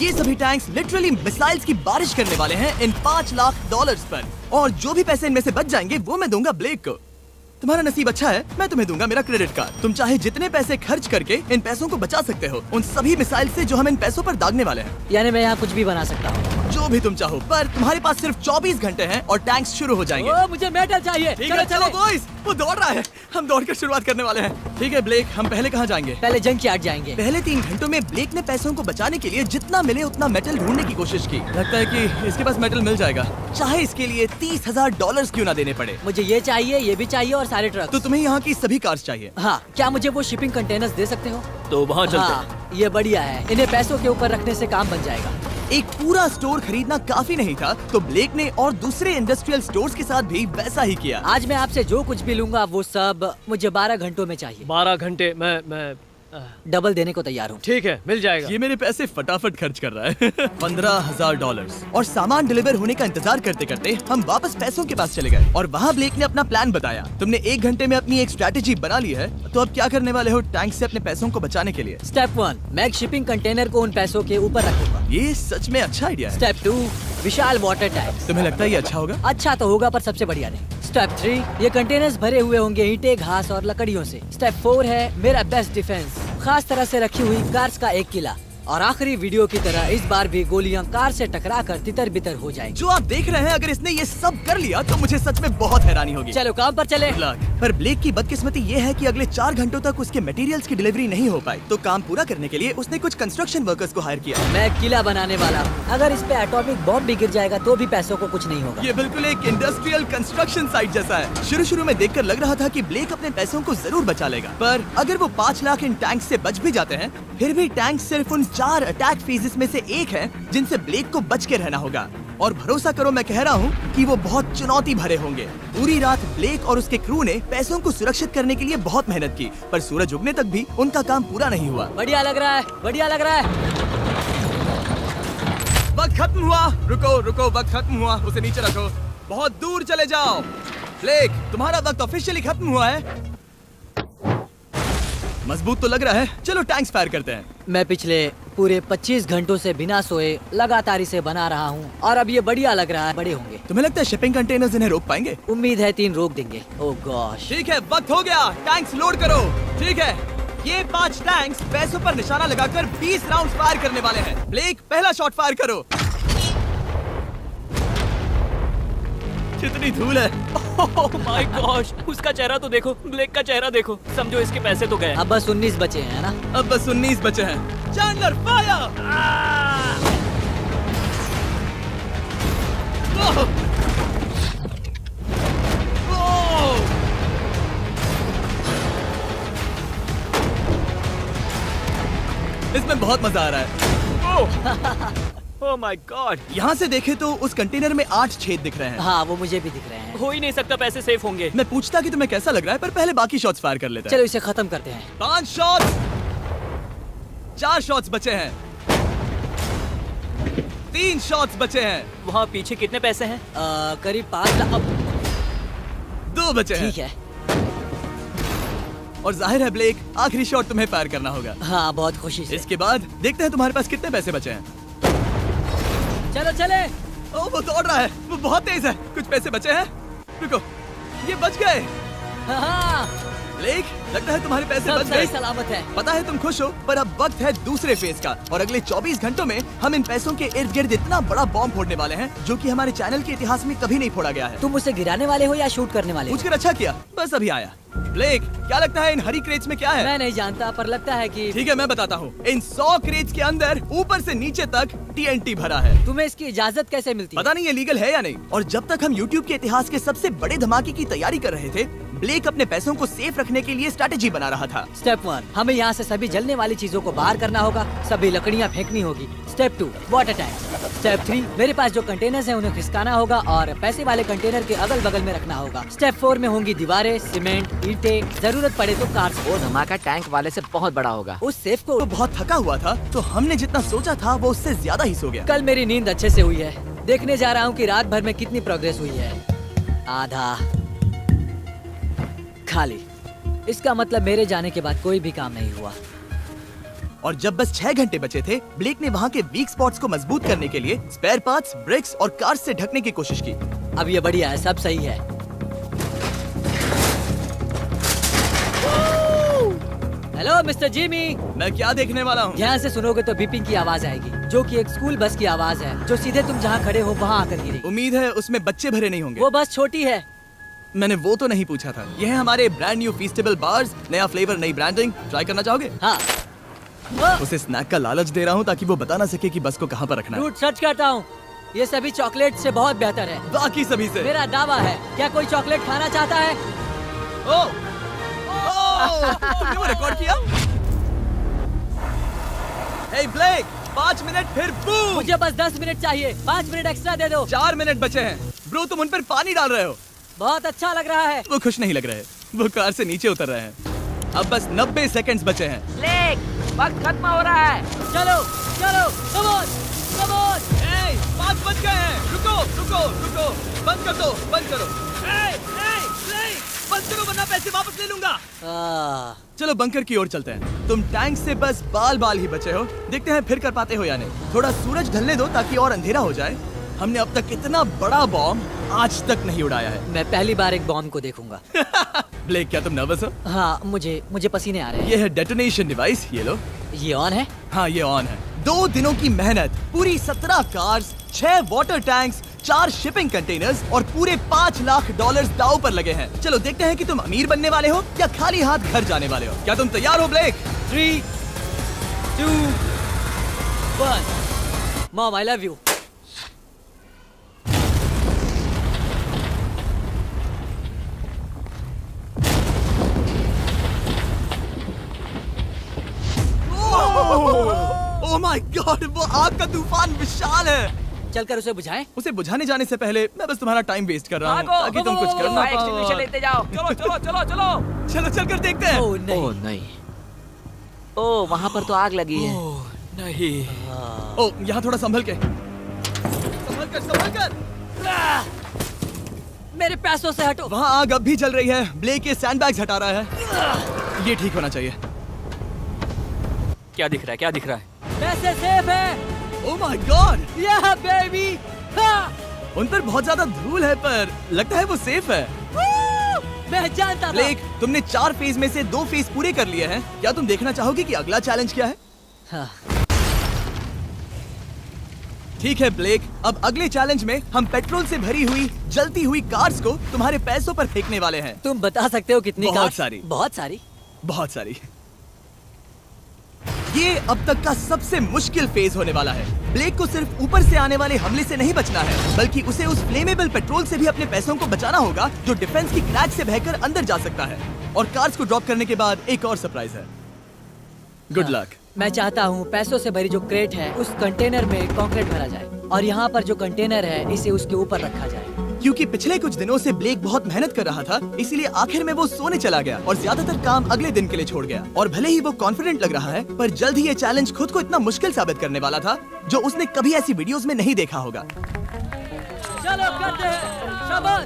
ये सभी tanks literally missiles की बारिश करने वाले हैं इन $5 लाख पर। और जो भी पैसे इनमें से बच जाएंगे वो मैं दूंगा ब्लेक को। तुम्हारा नसीब अच्छा है, मैं तुम्हें दूंगा मेरा क्रेडिट कार्ड। तुम चाहे जितने पैसे खर्च करके इन पैसों को बचा सकते हो, उन सभी मिसाइल से जो हम इन पैसों पर दागने वाले हैं। यानी मैं यहाँ कुछ भी बना सकता हूँ? जो भी तुम चाहो, पर तुम्हारे पास सिर्फ 24 घंटे हैं और टैंक्स शुरू हो जाएंगे। मुझे मेडल चाहिए। ठीक है, चलो बॉयज, वो दौड़ रहा है, हम दौड़ कर शुरुआत करने वाले हैं। ठीक है ब्लेक, हम पहले कहाँ जाएंगे? पहले जंक यार्ड जाएंगे। पहले 3 घंटों में ब्लेक ने पैसों को बचाने के लिए जितना मिले उतना मेटल ढूंढने की कोशिश की। लगता है कि इसके पास मेटल मिल जाएगा, चाहे इसके लिए $30,000 क्यों ना देने पड़े। मुझे ये चाहिए, ये भी चाहिए और सारे ट्रक। तो तुम्हें यहाँ की सभी कार्स चाहिए? हाँ, क्या मुझे वो शिपिंग कंटेनर्स दे सकते हो? तो वहाँ चलते हैं। हाँ, ये बढ़िया है, इन्हें पैसों के ऊपर रखने से काम बन जाएगा। एक पूरा स्टोर खरीदना काफी नहीं था, तो ब्लेक ने और दूसरे इंडस्ट्रियल स्टोर्स के साथ भी वैसा ही किया। आज मैं आपसे जो कुछ भी लूंगा वो सब मुझे 12 घंटों में चाहिए। 12 घंटे मैं डबल देने को तैयार हूँ। ठीक है, मिल जाएगा। ये मेरे पैसे फटाफट खर्च कर रहा है। $15,000। और सामान डिलीवर होने का इंतजार करते करते हम वापस पैसों के पास चले गए और वहाँ ब्लेक ने अपना प्लान बताया। तुमने 1 घंटे में अपनी एक स्ट्रैटेजी बना ली है, तो अब क्या करने वाले हो टैंक से अपने पैसों को बचाने के लिए? स्टेप 1, मैं एक शिपिंग कंटेनर को उन पैसों के ऊपर रखूंगा। ये सच में अच्छा आइडिया है। स्टेप 2, विशाल वाटर टैंक। तुम्हें लगता है ये अच्छा होगा? अच्छा तो होगा पर सबसे बढ़िया नहीं। स्टेप 3, ये कंटेनर्स भरे हुए होंगे ईंटें, घास और लकड़ियों से। स्टेप 4 है मेरा बेस्ट डिफेंस, खास तरह से रखी हुई कार्स का एक किला। और आखिरी वीडियो की तरह इस बार भी गोलियां कार से टकरा कर तितर बितर हो जाएंगी। जो आप देख रहे हैं, अगर इसने ये सब कर लिया तो मुझे सच में बहुत हैरानी होगी। चलो काम पर चले। पर ब्लेक की बदकिस्मती ये है कि अगले 4 घंटों तक उसके मटेरियल्स की डिलीवरी नहीं हो पाई, तो काम पूरा करने के लिए उसने कुछ कंस्ट्रक्शन वर्कर्स को हायर किया। मैं किला बनाने वाला हूँ, अगर इस पे एटॉमिक बॉम्ब भी गिर जाएगा तो भी पैसों को कुछ नहीं होगा। ये बिल्कुल एक इंडस्ट्रियल कंस्ट्रक्शन साइट जैसा है। शुरू में देखकर लग रहा था कि ब्लेक अपने पैसों को जरूर बचा लेगा, पर अगर वो 5 लाख इन टैंक से बच भी जाते हैं, फिर भी टैंक सिर्फ उन 4 अटैक फेजेस में से एक है जिनसे ब्लेक को बच के रहना होगा। और भरोसा करो, मैं कह रहा हूँ कि वो बहुत चुनौती भरे होंगे। पूरी रात ब्लेक और उसके क्रू ने पैसों को सुरक्षित करने के लिए बहुत मेहनत की, पर सूरज उगने तक भी उनका काम पूरा नहीं हुआ। बढ़िया लग रहा है, बढ़िया लग रहा है। वक्त खत्म हुआ। रुको, वक्त खत्म हुआ, उसे नीचे रखो, बहुत दूर चले जाओ। ब्लेक, तुम्हारा वक्त ऑफिशियली खत्म हुआ है। मजबूत तो लग रहा है, चलो टैंक्स फायर करते हैं। मैं पिछले पूरे 25 घंटों से बिना सोए लगातार इसे बना रहा हूँ और अब ये बढ़िया लग रहा है। बड़े होंगे। तुम्हें लगता है शिपिंग कंटेनर्स इन्हें रोक पाएंगे? उम्मीद है 3 रोक देंगे। ओह गॉश। ठीक है, वक्त हो गया, टैंक्स लोड करो। ठीक है, ये 5 टैंक्स पैसों पर निशाना लगाकर 20 राउंड फायर करने वाले हैं। ब्लेक, पहला शॉट फायर करो। कितनी धूल है। ओह माय गॉश, उसका चेहरा तो देखो, ब्लेक का चेहरा देखो। समझो इसके पैसे तो गए। अब बस 19 बचे हैं ना? अब बस 19 बचे हैं। Chandler fire. इसमें बहुत मजा आ रहा है। ओह माय गॉड। यहाँ से देखे तो उस कंटेनर में 8 छेद दिख रहे हैं। हाँ, वो मुझे भी दिख रहे हैं। हो ही नहीं सकता, पैसे सेफ होंगे। मैं पूछता कि तुम्हें कैसा लग रहा है, पर पहले बाकी शॉट्स फायर कर लेते हैं। चलो इसे खत्म करते हैं। 5 शॉट्स, 4 शॉट्स बचे हैं, 3 शॉट्स बचे हैं। वहाँ पीछे कितने पैसे हैं? करीब 5 लाख। 2 बचे हैं। ठीक है। और जाहिर है ब्लेक, आखिरी शॉट तुम्हें फायर करना होगा। हाँ, बहुत खुशी से। इसके बाद देखते हैं तुम्हारे पास कितने पैसे बचे हैं। चलो चले। ओह, वो दौड़ रहा है, वो बहुत तेज है। कुछ पैसे बचे हैं। रुको, ये बच गए। हाँ, ब्लेक, लगता है तुम्हारे पैसे सब बच सही गए। सलामत है। पता है तुम खुश हो, पर अब वक्त है दूसरे फेज का। और अगले 24 घंटों में हम इन पैसों के इर्द गिर्द इतना बड़ा बॉम्ब फोड़ने वाले हैं जो कि हमारे चैनल के इतिहास में कभी नहीं फोड़ा गया है। तुम उसे गिराने वाले हो या शूट करने वाले हो? पूछकर अच्छा किया, बस अभी आया। ब्लेक, क्या लगता है इन हरी क्रेट्स में क्या है? मैं नहीं जानता, पर लगता है कि ठीक है, मैं बताता हूँ। इन 100 क्रेट्स के अंदर ऊपर से नीचे तक TNT भरा है। तुम्हें इसकी इजाजत कैसे मिलती है? पता नहीं ये लीगल है या नहीं। और जब तक हम YouTube के इतिहास के सबसे बड़े धमाके की तैयारी कर रहे थे, ब्लेक अपने पैसों को सेफ रखने के लिए स्ट्रैटेजी बना रहा था। स्टेप 1, हमें यहाँ से सभी जलने वाली चीजों को बाहर करना होगा, सभी लकड़ियाँ फेंकनी होगी। Step 2, water tank. स्टेप 3, मेरे पास जो कंटेनर्स हैं उन्हें खिसकाना होगा और पैसे वाले कंटेनर के अगल बगल में रखना होगा। स्टेप 4 में होंगी दीवारें, सीमेंट, ईंटें, जरूरत पड़े तो कार्स। वो धमाका टैंक वाले से बहुत बड़ा होगा। उस सेफ को तो बहुत थका हुआ था, तो हमने जितना सोचा था वो उससे ज्यादा ही सो गया। कल मेरी नींद अच्छे से हुई है। देखने जा रहा हूँ कि रात भर में कितनी प्रोग्रेस हुई है। आधा खाली। इसका मतलब मेरे जाने के बाद कोई भी काम नहीं हुआ। और जब बस 6 घंटे बचे थे, ब्लेक ने वहाँ के वीक स्पॉट्स को मजबूत करने के लिए स्पेयर पार्ट्स, ब्रिक्स और कार्स से ढकने की कोशिश की। अब ये बढ़िया है, सब सही है। Hello mister Jimmy. मैं क्या देखने वाला हूँ? ध्यान से सुनोगे तो बीपिंग की आवाज आएगी, जो कि एक स्कूल बस की आवाज है, जो सीधे तुम जहाँ खड़े हो वहाँ आकर गिरी। उम्मीद है उसमें बच्चे भरे नहीं होंगे। वो बस छोटी है। मैंने वो तो नहीं पूछा था। ये है हमारे ब्रांड न्यू फीस्टेबल बार्स, नया फ्लेवर, नई ब्रांडिंग। ट्राई करना चाहोगे? हाँ। उसे स्नैक का लालच दे रहा हूँ ताकि वो बता ना सके कि बस को कहाँ पर रखना है। रूट सर्च करता हूँ, ये सभी चॉकलेट से बहुत बेहतर है। बाकी सभी से। मेरा दावा है। क्या कोई चॉकलेट खाना चाहता है? तुमने वो रिकॉर्ड किया? हे ब्लेक, 5 मिनट फिर बूम। मुझे बस 10 मिनट चाहिए, 5 मिनट एक्स्ट्रा दे दो। 4 मिनट बचे हैं। ब्रो, तुम उन पर पानी डाल रहे हो। बहुत अच्छा लग रहा है। वो खुश नहीं लग रहे। वो कार से नीचे उतर रहे हैं। अब बस 90 सेकंड्स बचे हैं। ब्लेक, वक्त खत्म हो रहा है। चलो चलो, कम ऑन, कम ऑन। 5 बज गए हैं। रुको रुको रुको, बंद कर दो, बंद करो। ब्लेक, बंद करो वरना पैसे वापस ले लूंगा। चलो बंकर की ओर चलते हैं। तुम टैंक से बस बाल ही बचे हो। देखते हैं फिर कर पाते हो या नहीं। थोड़ा सूरज ढलने दो ताकि और अंधेरा हो जाए। हमने अब तक इतना बड़ा बॉम्ब आज तक नहीं उड़ाया है। मैं पहली बार एक बॉम्ब को देखूंगा। ब्लेक, क्या तुम नर्वस हो? हाँ, मुझे पसीने आ रहे हैं। ये है डेटोनेशन डिवाइस, ये लो। ये ऑन है? हाँ, ये ऑन है। 2 दिनों की मेहनत, पूरी 17 cars, 6 water tanks, 4 shipping containers और पूरे $5 लाख दांव पर लगे हैं। चलो देखते हैं कि तुम अमीर बनने वाले हो या खाली हाथ घर जाने वाले हो। क्या तुम तैयार हो Blake? 3, 2, 1। Mom, I love you. Oh my God, वो आग का तूफान विशाल है। चलकर उसे बुझाएं। उसे बुझाने जाने से पहले मैं बस तुम्हारा टाइम वेस्ट कर रहा हूँ भागो, ताकि तुम कुछ कर ना फायर एक्सटिंग्विशर पाओ। लेते जाओ। चलो चलो चलो चलो। चलो चलकर देखते हैं। ओह नहीं। ओह नहीं। ओह, वहाँ पर तो आग लगी है। ओह नहीं। ओह, यहाँ थोड़ा संभल के। संभल कर। मेरे पैसों से हटो। वहाँ आग अब भी जल रही है। ब्लेक ये सैंडबैग्स हटा रहा है। ये ठीक होना चाहिए। क्या दिख रहा है, क्या दिख रहा है? पैसे सेफ है। ओह माय गॉड, या बेबी। उन पर बहुत ज्यादा धूल है पर लगता है वो सेफ है। मैं जानता था। ब्लेक, तुमने 4 फेज में से 2 फेज पूरे कर लिए हैं। क्या तुम देखना चाहोगे कि अगला चैलेंज क्या है? हाँ। ठीक है ब्लेक, अब अगले चैलेंज में हम पेट्रोल से भरी हुई जलती हुई कार्स को तुम्हारे पैसों पर फेंकने वाले हैं। तुम बता सकते हो कितनी बहुत कार? सारी। बहुत सारी। बहुत सारी। ये अब तक का सबसे मुश्किल फेज होने वाला है। ब्लेक को सिर्फ ऊपर से आने वाले हमले से नहीं बचना है, बल्कि उसे उस फ्लेमेबल पेट्रोल से भी अपने पैसों को बचाना होगा जो डिफेंस की क्रैक से बहकर अंदर जा सकता है। और कार्स को ड्रॉप करने के बाद एक और सरप्राइज है। Good luck. मैं चाहता हूँ पैसों से भरी जो क्रेट है उस कंटेनर में कंक्रीट भरा जाए और यहाँ पर जो कंटेनर है इसे उसके ऊपर रखा जाए। क्योंकि पिछले कुछ दिनों से ब्लेक बहुत मेहनत कर रहा था, इसलिए आखिर में वो सोने चला गया और ज्यादातर काम अगले दिन के लिए छोड़ गया। और भले ही वो कॉन्फिडेंट लग रहा है, पर जल्द ही ये चैलेंज खुद को इतना मुश्किल साबित करने वाला था जो उसने कभी ऐसी वीडियोस में नहीं देखा होगा। चलो करते हैं। शाबाश।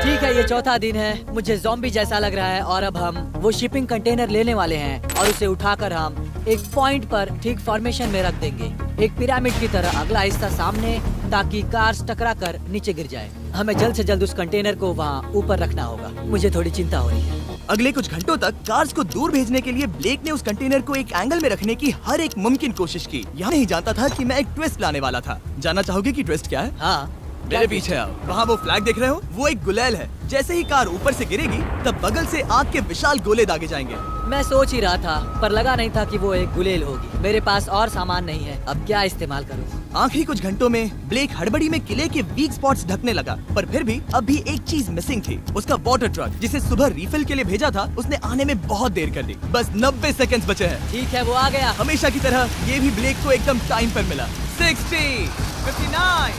ठीक है, ये चौथा दिन है। मुझे ज़ॉम्बी जैसा लग रहा है और अब हम वो शिपिंग कंटेनर लेने वाले हैं और उसे उठाकर हम एक पॉइंट पर ठीक फॉर्मेशन में रख देंगे, एक पिरामिड की तरह। अगला हिस्सा सामने, ताकि कार्स टकरा कर नीचे गिर जाए। हमें जल्द से जल्द उस कंटेनर को वहाँ ऊपर रखना होगा। मुझे थोड़ी चिंता हो रही है। अगले कुछ घंटों तक कार्स को दूर भेजने के लिए ब्लेक ने उस कंटेनर को एक एंगल में रखने की हर एक मुमकिन कोशिश की। यहाँ नहीं जानता था कि मैं एक ट्विस्ट लाने वाला था। जानना चाहोगे कि ट्विस्ट क्या है? हाँ, मेरे पीछे आओ। वहाँ वो फ्लैग देख रहे हो? वो एक गुलेल है। जैसे ही कार ऊपर से गिरेगी, तब बगल से आग के विशाल गोले दागे जाएंगे। मैं सोच ही रहा था, पर लगा नहीं था कि वो एक गुलेल होगी। मेरे पास और सामान नहीं है, अब क्या इस्तेमाल करूँ? आखिरी कुछ घंटों में ब्लेक हड़बड़ी में किले के वीक स्पॉट्स ढकने लगा, पर फिर भी अब भी एक चीज मिसिंग थी। उसका वाटर ट्रक, जिसे सुबह रिफिल के लिए भेजा था, उसने आने में बहुत देर कर दी। बस 90 सेकंड्स बचे हैं। ठीक है, वो आ गया। हमेशा की तरह ये भी ब्लेक को एकदम टाइम पर मिला। 60, 59,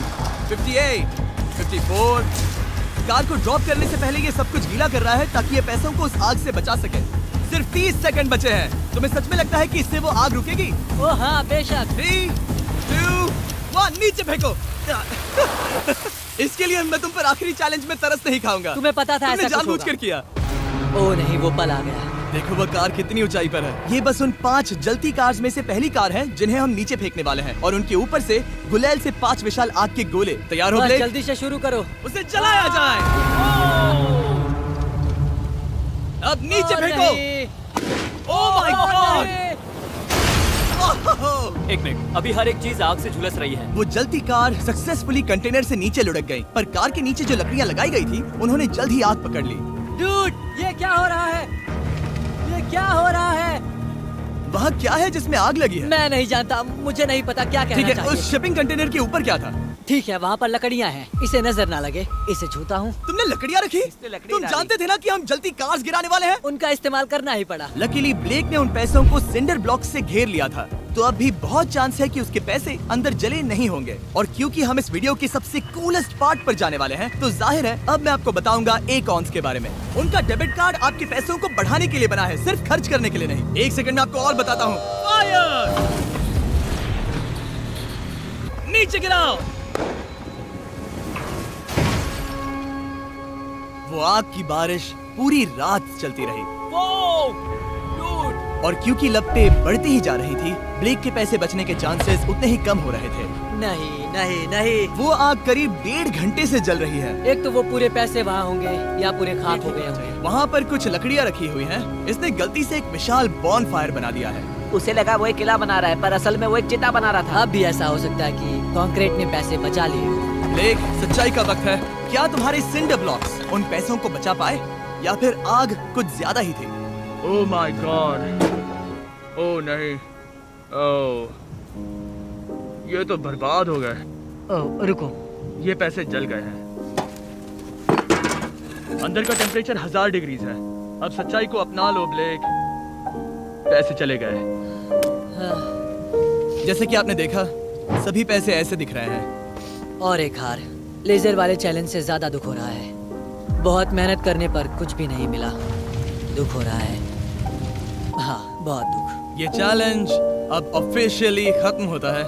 58, 54। कार को ड्रॉप करने से पहले ये सब कुछ गीला कर रहा है ताकि ये पैसों को उस आग से बचा सके। सिर्फ 30 सेकंड बचे हैं। तुम्हें सच में लगता है कि इससे वो आग रुकेगी? ओ हाँ, बेशक। 3, 2, 1, नीचे फेंको। इसके लिए मैं तुम पर आखिरी चैलेंज में तरस नहीं खाऊंगा। तुम्हें पता था तुमने ऐसा कुछ जानबूझकर होगा। किया। ओ नहीं, वो पल आ गया। देखो वो कार कितनी ऊंचाई पर है। ये बस उन 5 जलती कार्स में से पहली कार है जिन्हें हम नीचे फेंकने वाले हैं और उनके ऊपर से गुलेल से 5 विशाल आग के गोले। तैयार हो बस ब्लेक? जल्दी से शुरू करो। उसे जलाया जाए। अब नीचे फेंको। ओह माय गॉड! एक मिनट, अभी हर एक चीज आग से झुलस रही है। वो जलती कार सक्सेसफुली कंटेनर से नीचे लुढ़क गई, पर कार के नीचे जो लकड़ियां लगाई गई थी उन्होंने जल्द ही आग पकड़ ली। डूड, ये क्या हो रहा है? ये क्या हो रहा है? वहाँ क्या है जिसमें आग लगी है? मैं नहीं जानता, मुझे नहीं पता क्या ठीक कहना है, चाहिए। उस शिपिंग कंटेनर के ऊपर क्या था? ठीक है, वहाँ पर लकड़ियाँ हैं, इसे नजर ना लगे, इसे छूता हूँ। तुमने लकड़ियाँ रखी? इसने लकड़ी तुम डाली। जानते थे ना कि हम जलती कार्स गिराने वाले हैं? उनका इस्तेमाल करना ही पड़ा। लकीली ब्लेक ने उन पैसों को सिंडर ब्लॉक से घेर लिया था, तो अब भी बहुत चांस है कि उसके पैसे अंदर जले नहीं होंगे। और क्योंकि हम इस वीडियो के सबसे कूलेस्ट पार्ट पर जाने वाले हैं, तो जाहिर है अब मैं आपको बताऊंगा एकॉन्स के बारे में। उनका डेबिट कार्ड आपके पैसों को बढ़ाने के लिए बना है, सिर्फ खर्च करने के लिए नहीं। एक सेकंड में आपको और बताता हूँ। फायर! नीचे गिराओ। वो आग की बारिश पूरी रात चलती रही और क्योंकि लपटें बढ़ती ही जा रही थी, ब्लेक के पैसे बचने के चांसेस उतने ही कम हो रहे थे। नहीं नहीं नहीं, वो आग करीब 1.5 घंटे से जल रही है। एक तो वो पूरे पैसे वहाँ होंगे या पूरे खाक हो गए होंगे। वहाँ पर कुछ लकड़ियाँ रखी हुई हैं। इसने गलती से एक विशाल बॉन फायर बना दिया है। उसे लगा वो एक किला बना रहा है, पर असल में वो एक चिता बना रहा था। अब भी ऐसा हो सकता है कि कंक्रीट ने पैसे बचा लिए। ब्लेक, सच्चाई का वक्त है। क्या तुम्हारे सिंडर ब्लॉक्स उन पैसों को बचा पाए या फिर आग कुछ ज्यादा ही थी? ओह माय गॉड! ओह नहीं! ओह, ये तो बर्बाद हो गए। ओह, रुको। ये पैसे जल गए हैं। अंदर का टेम्परेचर 1000 डिग्रीज है। अब सच्चाई को अपना लो ब्लेक। पैसे चले गए। जैसे कि आपने देखा, सभी पैसे ऐसे दिख रहे हैं। और एक हार। लेजर वाले चैलेंज से ज्यादा दुख हो रहा है। बहुत मेहनत करने पर कुछ भी नहीं मिला। दुख हो रहा है। हाँ, बहुत दुख। ये चैलेंज अब ऑफिशियली खत्म होता है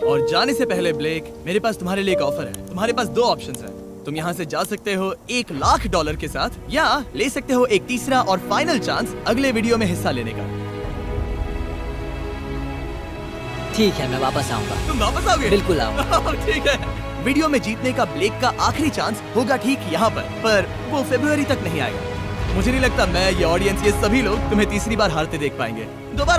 और जाने से पहले ब्लेक, मेरे पास तुम्हारे लिए एक ऑफर है। तुम्हारे पास 2 ऑप्शंस हैं। तुम यहाँ से जा सकते हो $1,00,000 के साथ, या ले सकते हो एक तीसरा और फाइनल चांस अगले वीडियो में हिस्सा लेने का। ठीक है, मैं वापस आऊंगा। तुम वापस आओगे? बिल्कुल आऊंगा। ठीक है। वीडियो में जीतने का ब्लेक का आखिरी चांस होगा ठीक यहाँ पर वो फरवरी तक नहीं आएगा। मुझे नहीं लगता मैं, ये ऑडियंस, ये सभी लोग तुम्हें तीसरी बार हारते देख पाएंगे। दोबारा